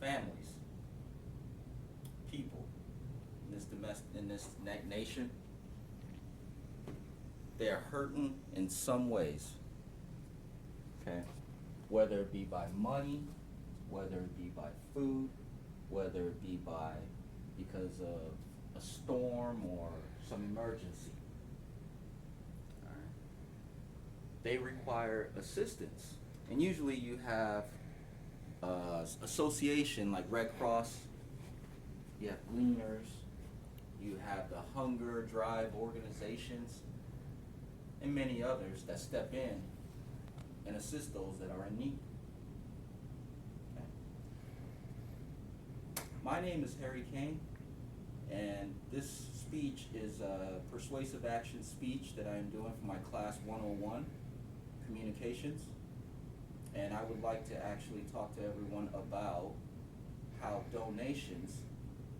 families, people in this nation, they are hurting in some ways. Okay, whether it be by money, whether it be by food, whether it be because of a storm or some emergency. All right. They require assistance, and usually you have association like Red Cross, you have Gleaners, you have the hunger drive organizations, and many others that step in and assist those that are in need. Okay. My name is Harry Kane, and this speech is a persuasive action speech that I am doing for my class 101, Communications. And I would like to actually talk to everyone about how donations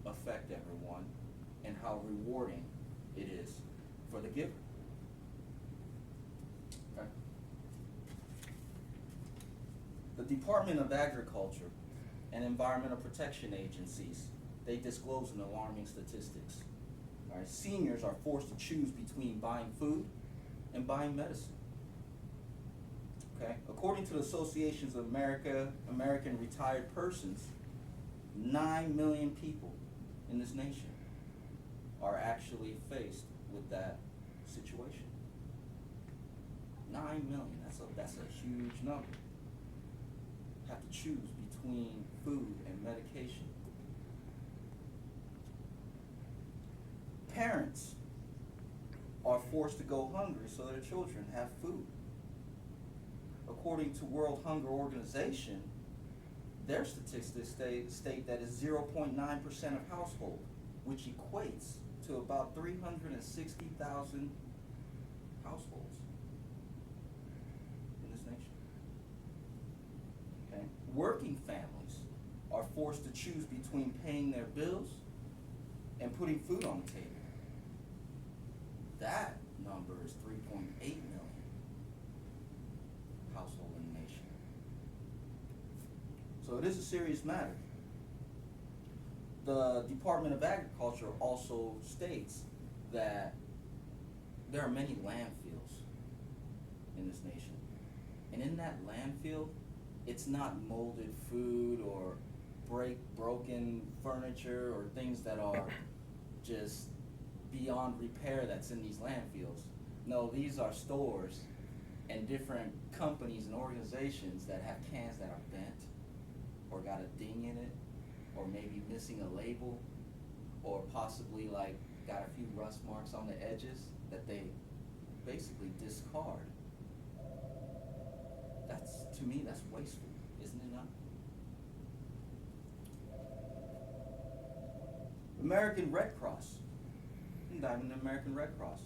affect everyone and how rewarding it is for the giver. Okay. The Department of Agriculture and Environmental Protection agencies, they disclose an alarming statistics. All right, seniors are forced to choose between buying food and buying medicine. Okay. According to the Associations of American Retired Persons, 9 million people in this nation are actually faced with that situation. 9 million, that's a huge number. Have to choose between food and medication. Parents are forced to go hungry so their children have food. According to World Hunger Organization, their statistics state that it's 0.9% of households, which equates to about 360,000 households in this nation. Okay? Working families are forced to choose between paying their bills and putting food on the table. That number is 3.8 million household in the nation. So it is a serious matter. The Department of Agriculture also states that there are many landfills in this nation. And in that landfill, it's not molded food or broken furniture or things that are just beyond repair that's in these landfills. No, these are stores and different companies and organizations that have cans that are bent or got a ding in it or maybe missing a label or possibly like got a few rust marks on the edges that they basically discard. To me, that's wasteful, isn't it not? American Red Cross. I'm diving into American Red Cross.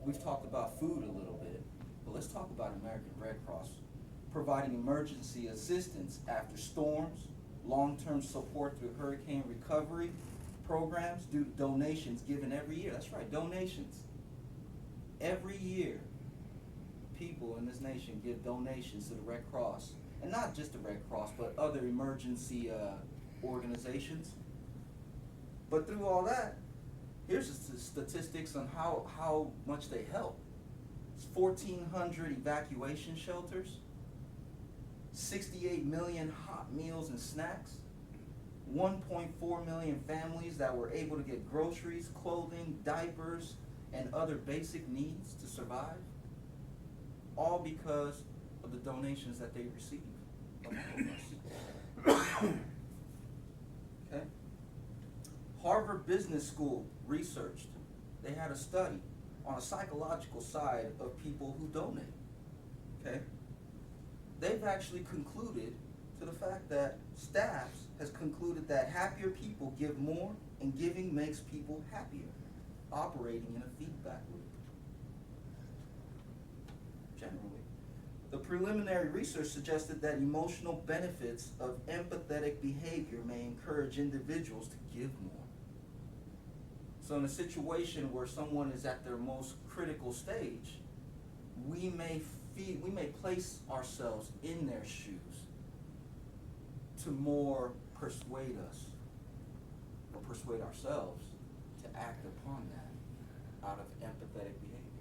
We've talked about food a little bit, but let's talk about American Red Cross. Providing emergency assistance after storms, long-term support through hurricane recovery programs due to donations given every year. That's right, donations. Every year, people in this nation give donations to the Red Cross. And not just the Red Cross, but other emergency organizations. But through all that, here's the statistics on how much they help. It's 1,400 evacuation shelters, 68 million hot meals and snacks, 1.4 million families that were able to get groceries, clothing, diapers, and other basic needs to survive, all because of the donations that they received from all of us. Okay? Harvard Business School researched. They had a study on a psychological side of people who donate. Okay? They've actually concluded to the fact that staffs has concluded that happier people give more, and giving makes people happier, operating in a feedback loop. Generally. The preliminary research suggested that emotional benefits of empathetic behavior may encourage individuals to give more. So in a situation where someone is at their most critical stage, we may place ourselves in their shoes to more persuade us or persuade ourselves to act upon that out of empathetic behavior.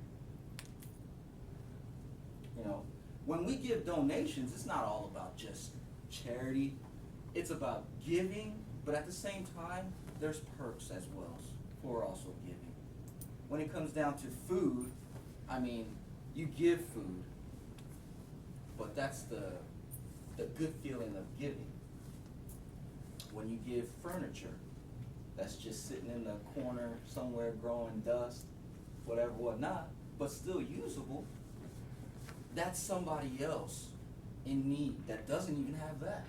You know, when we give donations, it's not all about just charity. It's about giving, but at the same time, there's perks as well for also giving. When it comes down to food, I mean, you give food, but that's the good feeling of giving. When you give furniture, that's just sitting in the corner somewhere growing dust, whatever, whatnot, but still usable, that's somebody else in need that doesn't even have that,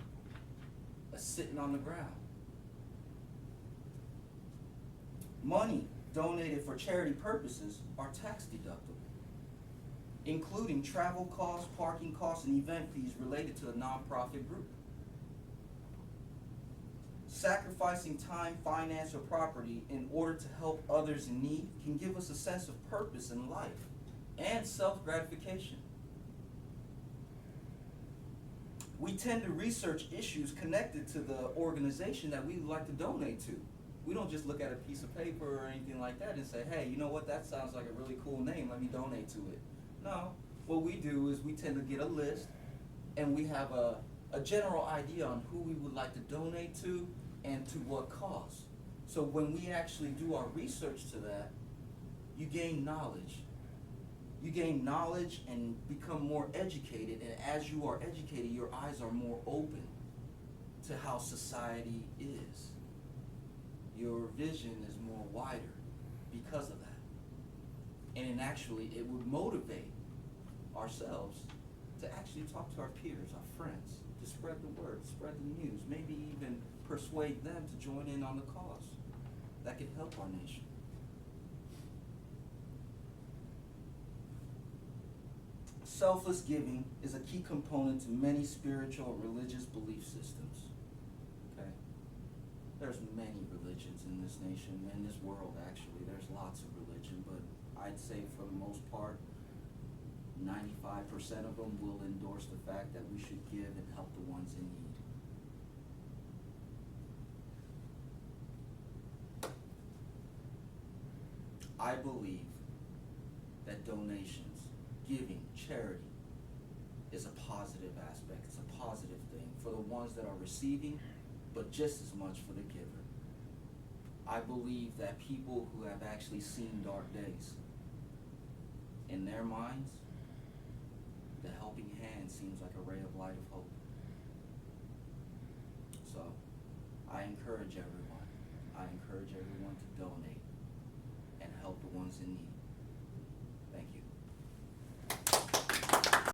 that's sitting on the ground. Money donated for charity purposes are tax deductible, including travel costs, parking costs, and event fees related to a nonprofit group. Sacrificing time, finance, or property in order to help others in need can give us a sense of purpose in life and self-gratification. We tend to research issues connected to the organization that we would like to donate to. We don't just look at a piece of paper or anything like that and say, hey, you know what, that sounds like a really cool name, let me donate to it. No, what we do is we tend to get a list and we have a general idea on who we would like to donate to and to what cause. So when we actually do our research to that, you gain knowledge. You gain knowledge and become more educated, and as you are educated, your eyes are more open to how society is. Your vision is more wider because of that. And actually, it would motivate ourselves to actually talk to our peers, our friends, to spread the word, spread the news, maybe even persuade them to join in on the cause that could help our nation. Selfless giving is a key component to many spiritual and religious belief systems. Okay? There's many religions in this nation, in this world actually. There's lots of religion, but I'd say for the most part, 95% of them will endorse the fact that we should give and help the ones in need. I believe that donations, giving, charity is a positive aspect. It's a positive thing for the ones that are receiving, but just as much for the giver. I believe that people who have actually seen dark days, in their minds, the helping hand seems like a ray of light of hope. So, I encourage everyone to donate and help the ones in need.